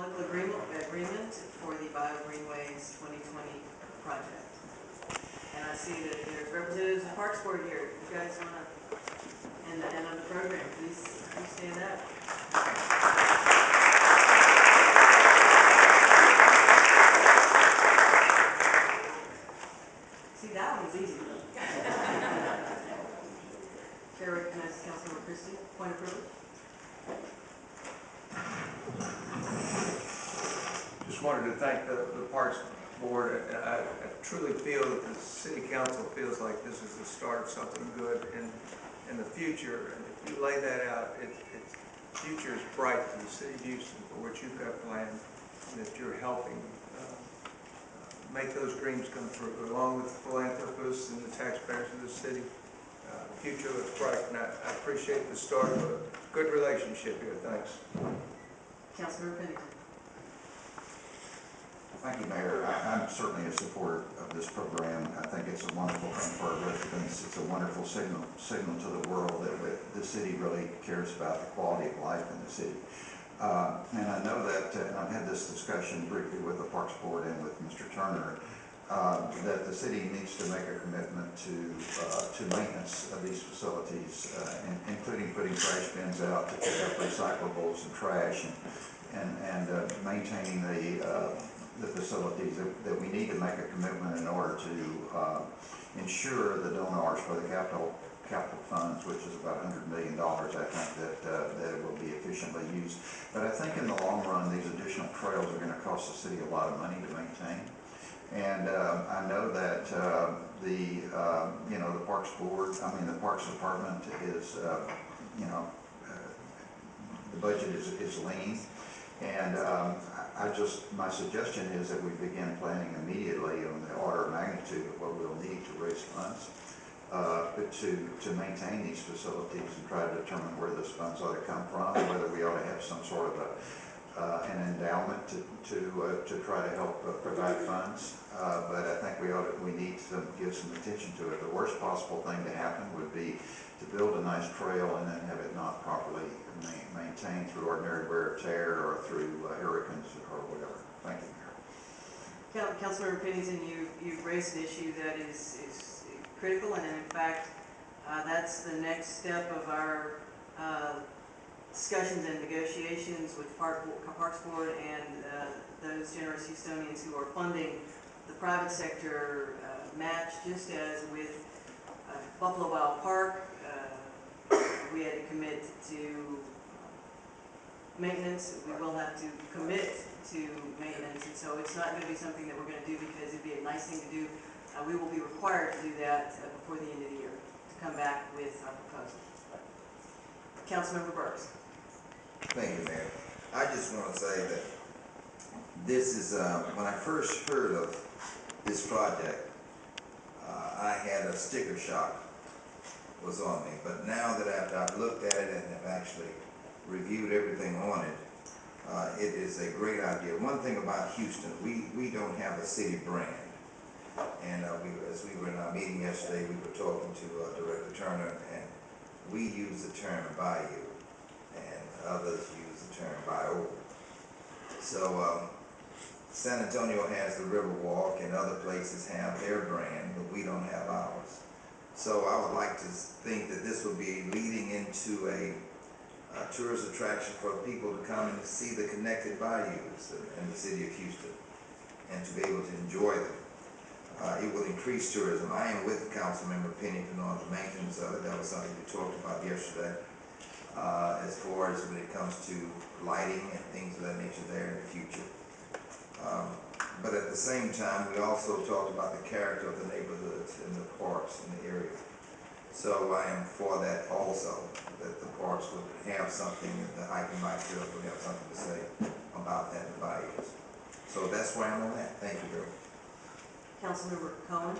interlocal agreement for the Bio Greenways 2020 project. And I see that there's representatives of Parks Board here. If you guys want to, and of the program, please stand up. See, that one was easy. Chair recognizes Councilmember Christie. Point of privilege. Just wanted to thank the Parks Board. I truly feel that the City Council feels like this is the start of something good in the future. And if you lay that out, its future is bright for the City of Houston, for what you've got planned, and that you're helping make those dreams come true, along with the philanthropists and the taxpayers of the city. The future looks bright, and I appreciate the start of a good relationship here. Thanks. Councilmember Pennington. Thank you, Mayor. I'm certainly a supporter of this program. I think it's a wonderful thing for our residents. It's a wonderful signal to the world that the city really cares about the quality of life in the city. And I know that, and I've had this discussion briefly with the Parks Board and with Mr. Turner, that the city needs to make a commitment to maintenance of these facilities, including putting trash bins out to pick up recyclables and trash, and maintaining the facilities. That we need to make a commitment in order to ensure the donors for the capital funds, which is about $100 million, I think that it will be efficiently used. But I think in the long run, these additional trails are going to cost the city a lot of money to maintain. And I know that the Parks Board, the Parks Department is, the budget is lean. And my suggestion is that we begin planning immediately on the order of magnitude of what we'll need to raise funds, to maintain these facilities, and try to determine where those funds ought to come from, whether we ought to have some sort of an endowment to try to help provide funds. But I think we need to give some attention to it. The worst possible thing to happen would be to build a nice trail and then have it not properly maintained through ordinary wear or tear, or through hurricanes or whatever. Thank you, Mayor. Councilmember Pennington, you've raised an issue that is critical, and in fact, that's the next step of our discussions and negotiations with Parks Board and those generous Houstonians who are funding the private sector match, just as with Buffalo Wild Park. We had to commit to maintenance. We will have to commit to maintenance, and so it's not going to be something that we're going to do because it'd be a nice thing to do. We will be required to do that before the end of the year, to come back with our proposal. Councilmember Burks. Thank you, Mayor. I just want to say that this is, when I first heard of this project, I had a sticker shock was on me. But now that I've looked at it and have actually reviewed everything on it, it is a great idea. One thing about Houston, we don't have a city brand. And as we were in our meeting yesterday, we were talking to Director Turner, and we use the term bayou, and others use the term bayou. So San Antonio has the Riverwalk, and other places have their brand, but we don't have ours. So I would like to think that this will be leading into a tourist attraction for people to come and see the connected bayous in the city of Houston, and to be able to enjoy them. It will increase tourism. I am with Councilmember Pennington on the maintenance of it. That was something we talked about yesterday. As far as when it comes to lighting and things of that nature there in the future. But at the same time, we also talked about the character of the neighborhoods and the parks in the area. So I am for that also, that the parks would have something, that the hiking bike trails would have something to say about that in the bayous. So that's where I'm on that. Thank you very much. Councilmember Cohen.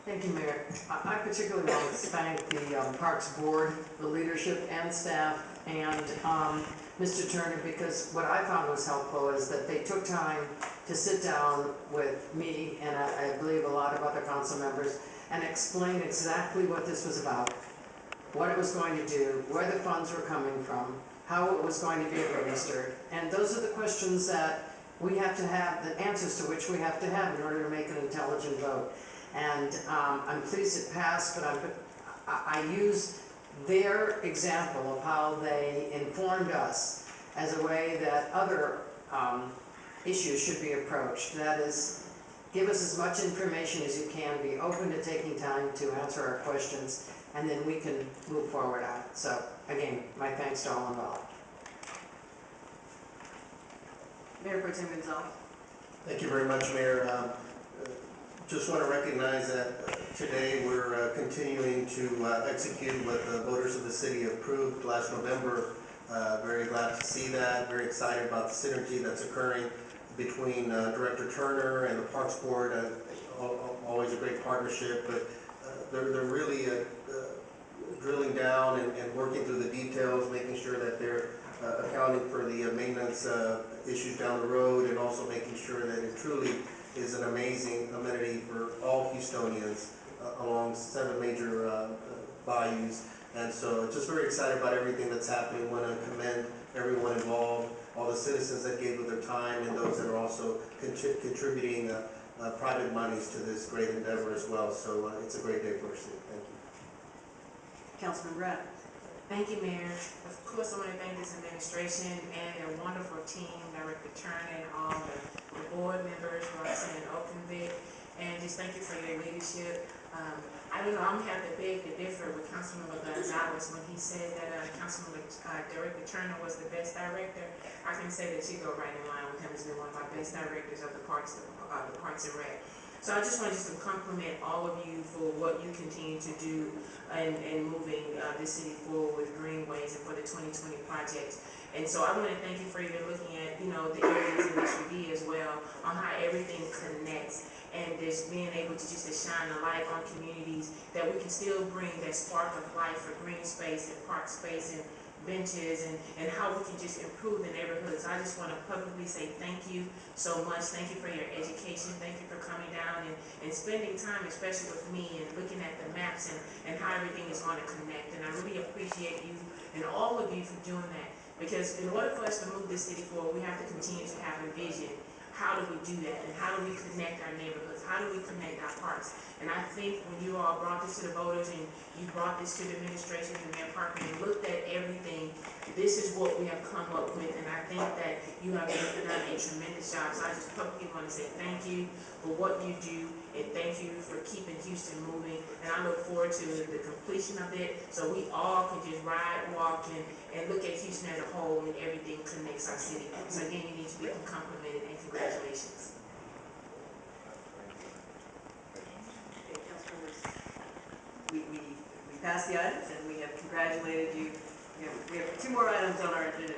Thank you, Mayor. I particularly want to thank the Parks Board, the leadership and staff, and Mr. Turner, because what I found was helpful is that they took time to sit down with me, and I believe a lot of other council members, and explain exactly what this was about, what it was going to do, where the funds were coming from, how it was going to be administered, and And those are the questions that we have to have, the answers to which we have to have in order to make an intelligent vote. And I'm pleased it passed, but I use their example of how they informed us as a way that other issues should be approached. That is, give us as much information as you can, be open to taking time to answer our questions, and then we can move forward on it. So again, my thanks to all involved. Mayor Pro Tem Gonzalez. Thank you very much, Mayor. Just want to recognize that today we're continuing to execute what the voters of the city approved last November. Very glad to see that, very excited about the synergy that's occurring between Director Turner and the Parks Board. Always a great partnership, but they're really drilling down and working through the details, making sure that they're accounting for the maintenance issues down the road, and also making sure that it truly is an amazing amenity for all Houstonians along 7 major bayous. And so just very excited about everything that's happening. Want to commend everyone involved, all the citizens that gave of their time, and those that are also contributing private monies to this great endeavor as well. So it's a great day for our city. Thank you. Councilman Brown. Thank you, Mayor. Of course, I want to thank this administration and their wonderful team, Director Turner and all the board members, Roxanne Oakenvick, and just thank you for your leadership. I don't know, I'm gonna have to beg to differ with Councilman Gonzalez when he said that Councilman Director Turner was the best director. I can say that you go right in line with him as being one of our best directors of the Parks and Rec. So I just want to compliment all of you for what you continue to do in moving this city forward with greenways and for the 2020 projects. And so I want to thank you for even looking at, you know, the areas in which we be as well, on how everything connects, and just being able to just shine a light on communities that we can still bring that spark of life for green space and park space and benches, and how we can just improve the neighborhoods. I just want to publicly say thank you so much. Thank you for your education. Thank you for coming down and spending time, especially with me, and looking at the maps and how everything is going to connect. And I really appreciate you and all of you for doing that, because in order for us to move this city forward, we have to continue to have a vision. How do we do that? And how do we connect our neighborhoods? How do we connect our parks? And I think when you all brought this to the voters and you brought this to the administration and Mayor Parkman and looked at everything, this is what we have come up with. And I think that you have done a tremendous job. So I just publicly want to say thank you for what you do, and thank you for keeping Houston moving. And I look forward to the completion of it, so we all can just ride, walk, and look at Houston as a whole, and everything connects our city. So again, you need to be complimented, and congratulations. Okay, councilmembers, we passed the items and we have congratulated you. We have 2 more items on our agenda.